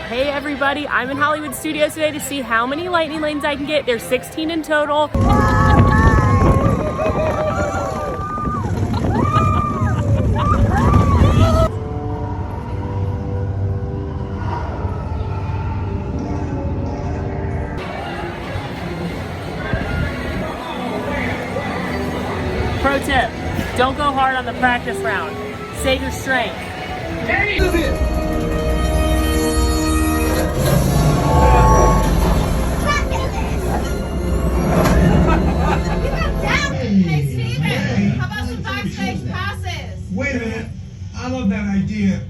Hey everybody, I'm in Hollywood Studios today to see how many lightning lanes I can get. There's 16 in total. Pro tip, don't go hard on the practice round. Save your strength. Hey Steven, how about some backstage passes? Wait a minute, I love that idea.